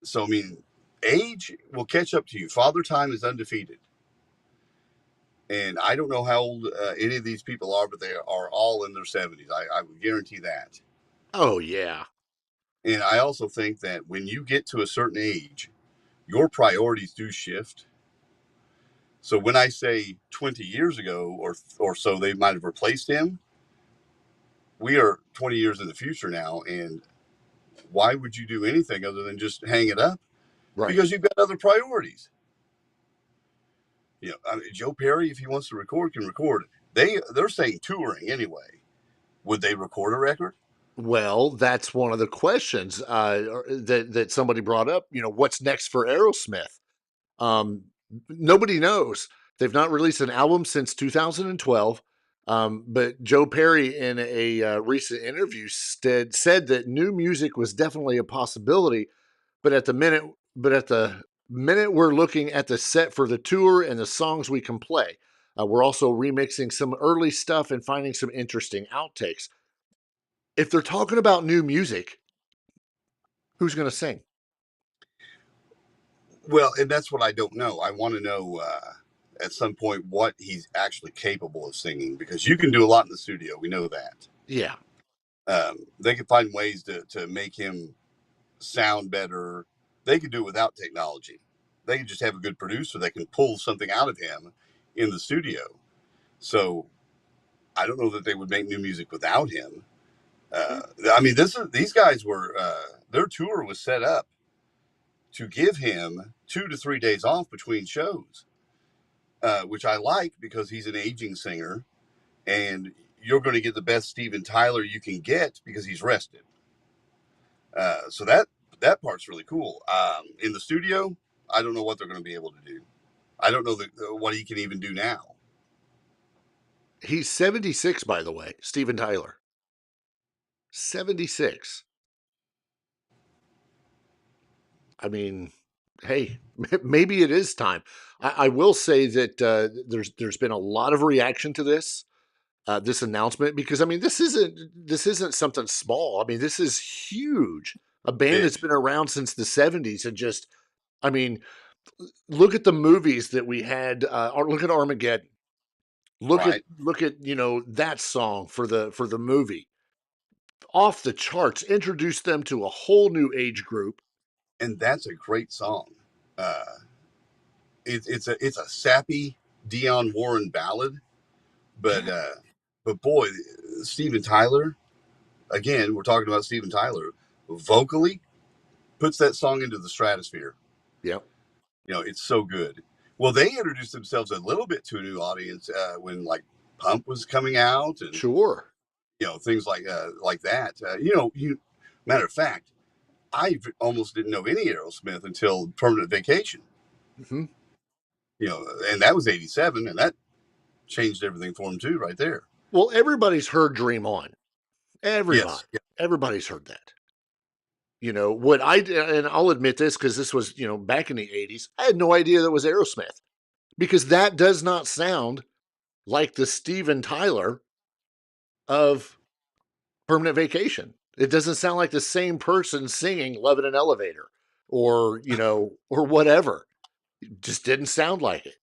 So, I mean, age will catch up to you. Father Time is undefeated. And I don't know how old any of these people are, but they are all in their 70s. I would guarantee that. Oh, yeah. And I also think that when you get to a certain age, your priorities do shift. So when I say 20 years ago or so they might have replaced him, we are 20 years in the future now. And why would you do anything other than just hang it up? Right. Because you've got other priorities. Joe Perry, if he wants to record, can record. They're saying touring anyway. Would they record a record? Well, that's one of the questions that somebody brought up. What's next for Aerosmith? Nobody knows. They've not released an album since 2012. But Joe Perry, in a recent interview, said that new music was definitely a possibility. But at the minute we're looking at the set for the tour and the songs we can play, we're also remixing some early stuff and finding some interesting outtakes. If they're talking about new music, who's going to sing? Well, and that's what I don't know. I want to know at some point what he's actually capable of singing, because you can do a lot in the studio. We know that. Yeah. They can find ways to make him sound better. They could do it without technology. They can just have a good producer that can pull something out of him in the studio. So I don't know that they would make new music without him. These guys were, their tour was set up to give him 2 to 3 days off between shows, which I like, because he's an aging singer and you're going to get the best Steven Tyler you can get because he's rested. So that part's really cool. In the studio, I don't know what they're going to be able to do. I don't know what he can even do now. He's 76, by the way, Steven Tyler. 76. I mean, hey, maybe it is time. I will say that there's been a lot of reaction to this announcement, because this isn't something small. This is huge. A band that's been around since the 70s, and look at the movies that we had. Look at Armageddon. Look at that song for the movie. Off the charts, introduced them to a whole new age group. And that's a great song. It's a sappy Dionne Warren ballad, but boy, Steven Tyler, again, we're talking about Steven Tyler, vocally puts that song into the stratosphere. Yep. It's so good. Well, they introduced themselves a little bit to a new audience when like Pump was coming out, and sure, things like that. Matter of fact, I almost didn't know any Aerosmith until Permanent Vacation. Mm-hmm. and that was 87, and that changed everything for him too, right there. Well, everybody's heard Dream On. Everybody. Yes. Everybody's heard that. What I did, and I'll admit this because this was, back in the 80s, I had no idea that was Aerosmith because that does not sound like the Steven Tyler of Permanent Vacation. It doesn't sound like the same person singing Love in an Elevator or, or whatever. It just didn't sound like it.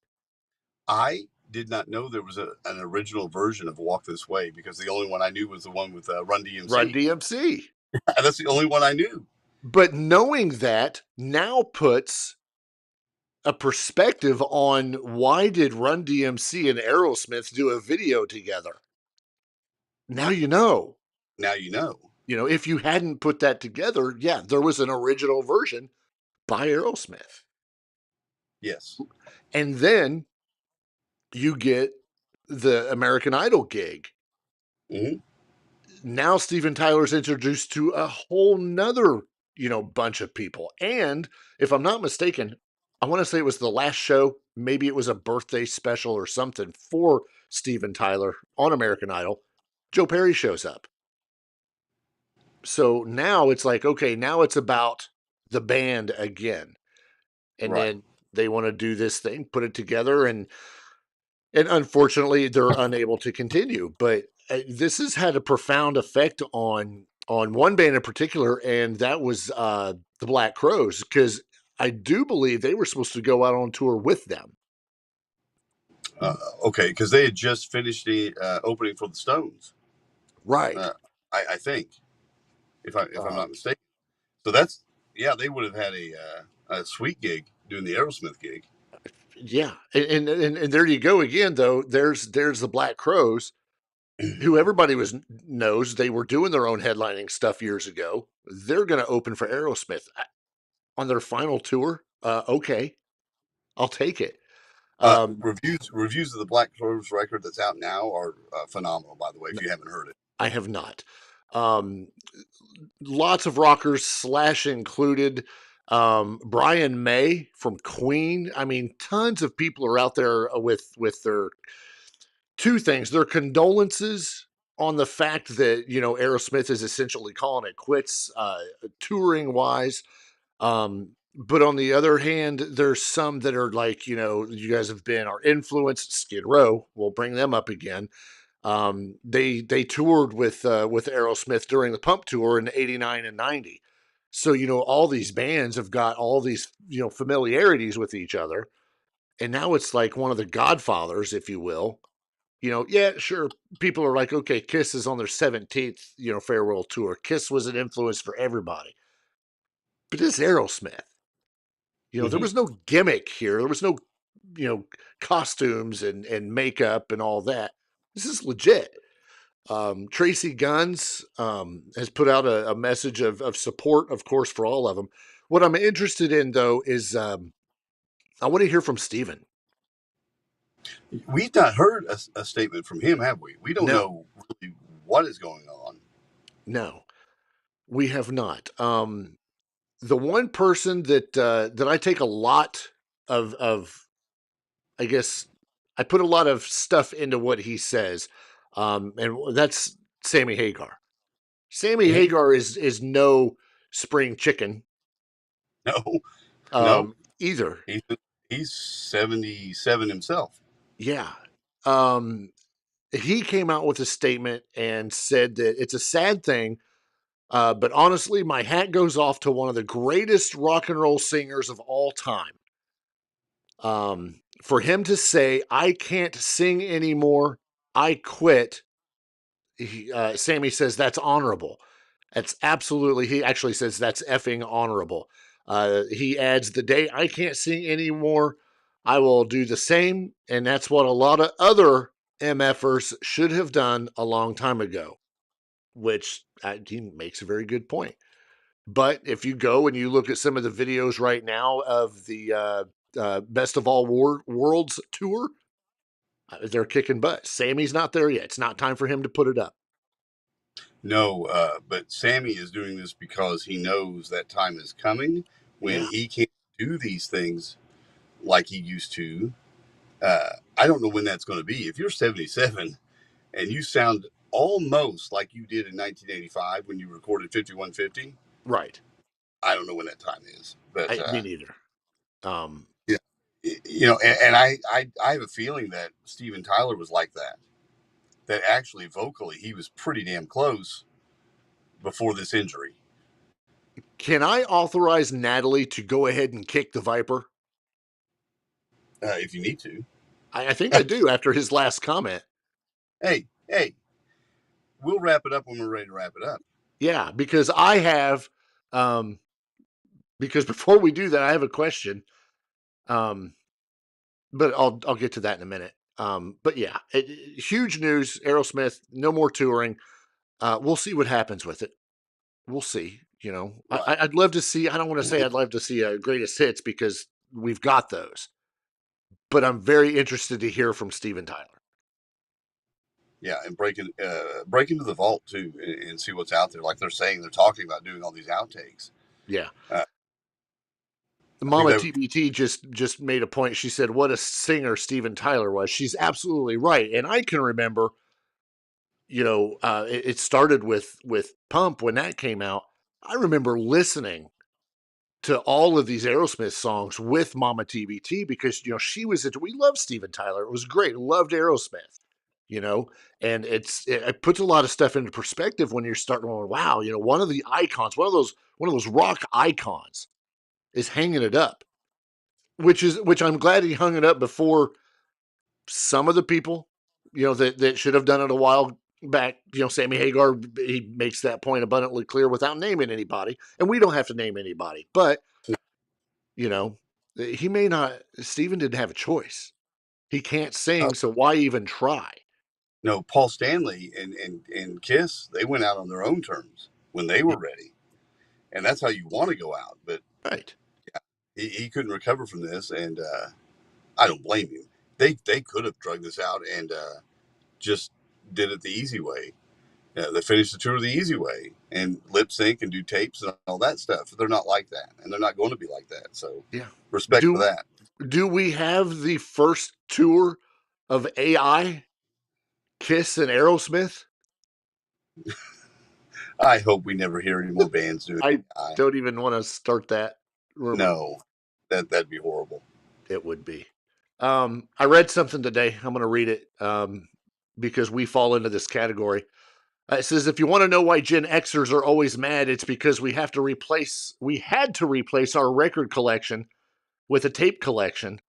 I did not know there was an original version of Walk This Way because the only one I knew was the one with Run DMC. Run DMC. That's the only one I knew. But knowing that now puts a perspective on why did Run DMC and Aerosmith do a video together? Now you know. Now you know. If you hadn't put that together, yeah, there was an original version by Aerosmith. Yes. And then you get the American Idol gig. Mm-hmm. Now Steven Tyler's introduced to a whole nother, bunch of people. And if I'm not mistaken, I want to say it was the last show. Maybe it was a birthday special or something for Steven Tyler on American Idol. Joe Perry shows up. So now it's like, okay, now it's about the band again. And then they want to do this thing, put it together. And unfortunately, they're unable to continue. But this has had a profound effect on one band in particular, and that was the Black Crowes, because I do believe they were supposed to go out on tour with them. Okay, because they had just finished the opening for the Stones. Right. I think, if I'm not mistaken. So they would have had a sweet gig doing the Aerosmith gig. Yeah, and there you go again. Though there's the Black Crowes, who everybody knows they were doing their own headlining stuff years ago. They're going to open for Aerosmith on their final tour. Okay, I'll take it. Reviews of the Black Crowes record that's out now are phenomenal. By the way, if you haven't heard it, I have not. Lots of rockers, Slash included. Brian May from Queen. I mean, tons of people are out there with their two things: their condolences on the fact that Aerosmith is essentially calling it quits, touring wise. But on the other hand, there's some that are like, you guys have been our influence. Skid Row, we'll bring them up again. They toured with Aerosmith during the Pump tour in '89 and '90. So, all these bands have got all these, familiarities with each other. And now it's like one of the godfathers, if you will. Yeah, sure. People are like, okay, Kiss is on their 17th, farewell tour. Kiss was an influence for everybody. But it's Aerosmith. There was no gimmick here. There was no, costumes and makeup and all that. This is legit. Tracy Guns has put out a message of support, of course, for all of them. What I'm interested in, though, is I want to hear from Steven. We've not heard a statement from him, have we? We don't know really what is going on. No, we have not. The one person that I take a lot of, I guess, I put a lot of stuff into what he says, and that's Sammy Hagar. Sammy Hagar is no spring chicken. No, either. He's 77 himself. Yeah. He came out with a statement and said that it's a sad thing, but honestly, my hat goes off to one of the greatest rock and roll singers of all time. For him to say, I can't sing anymore, I quit. Sammy says that's honorable. That's absolutely, he actually says that's effing honorable. He adds, the day I can't sing anymore, I will do the same. And that's what a lot of other MFers should have done a long time ago, which he makes a very good point. But if you go and you look at some of the videos right now of the Best of All Worlds tour, they're kicking butt. Sammy's not there yet. It's not time for him to put it up. No, but Sammy is doing this because he knows that time is coming when he can't do these things like he used to. I don't know when that's going to be. If you're 77 and you sound almost like you did in 1985 when you recorded 5150, right? I don't know when that time is, but Me neither. Yeah, you know, and I have a feeling that Steven Tyler was like that. That actually vocally he was pretty damn close before this injury. Can I authorize Natalie to go ahead and kick the Viper? If you need to. I think I do after his last comment. Hey, we'll wrap it up when we're ready to wrap it up. Yeah, because I have, because before we do that, I have a question. But I'll get to that in a minute. But yeah, huge news. Aerosmith, no more touring. We'll see what happens with it. We'll see. You know, Right. I'd love to see. I don't want to say I'd love to see a greatest hits because we've got those. But I'm very interested to hear from Steven Tyler. Yeah, and break into the vault too, and see what's out there. Like they're saying, they're talking about doing all these outtakes. Yeah. Uh, Mama TBT just made a point. She said, "What a singer Steven Tyler was." She's absolutely right, and I can remember. You know, it started with Pump when that came out. I remember listening to all of these Aerosmith songs with Mama TBT because she was into. We loved Steven Tyler. It was great. Loved Aerosmith. You know, and it puts a lot of stuff into perspective when you're starting going, wow, one of the icons, one of those rock icons is hanging it up, which I'm glad he hung it up before some of the people, that should have done it a while back. Sammy Hagar, he makes that point abundantly clear without naming anybody, and we don't have to name anybody, but he may not. Steven didn't have a choice. He can't sing, so why even try? No, Paul Stanley and Kiss, they went out on their own terms when they were ready, and that's how you want to go out. But right, yeah, he couldn't recover from this, and I don't blame him. They could have drugged this out and just did it the easy way. They finished the tour the easy way and lip sync and do tapes and all that stuff. They're not like that, and they're not going to be like that. So yeah, respect for that. Do we have the first tour of AI, Kiss, and Aerosmith? I hope we never hear any more bands doing it. I don't even want to start that rumor. No, that'd be horrible. It would be. I read something today. I'm going to read it because we fall into this category. It says, if you want to know why Gen Xers are always mad, it's because we had to replace our record collection with a tape collection,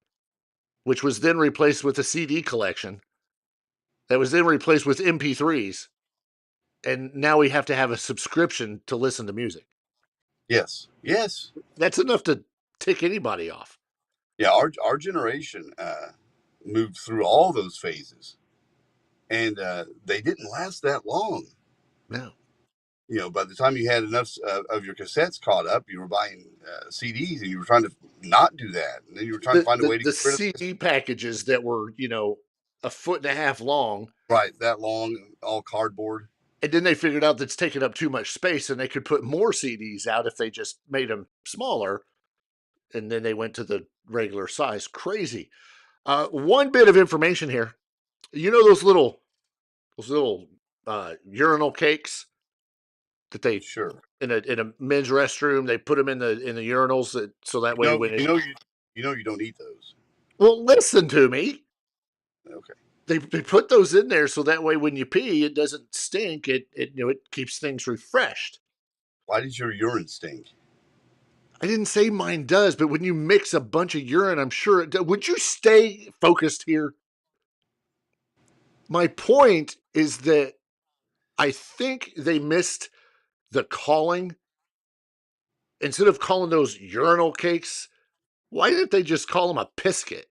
which was then replaced with a CD collection that was then replaced with MP3s. And now we have to have a subscription to listen to music. Yes. That's enough to tick anybody off. Yeah, our generation moved through all those phases, and they didn't last that long. No. By the time you had enough of your cassettes caught up, you were buying CDs, and you were trying to not do that, and then you were trying to find a way to the get rid of CD packages that were a foot and a half long. Right, that long, all cardboard. And then they figured out that's taking up too much space, and they could put more CDs out if they just made them smaller. And then they went to the regular size. Crazy. One bit of information here. Those little urinal cakes that they in a men's restroom, they put them in the urinals so that way you don't eat those. Well, listen to me. Okay. They put those in there so that way when you pee, it doesn't stink. It keeps things refreshed. Why does your urine stink? I didn't say mine does, but when you mix a bunch of urine, I'm sure it does. Would you stay focused here? My point is that I think they missed the calling. Instead of calling those urinal cakes, why didn't they just call them a pisket?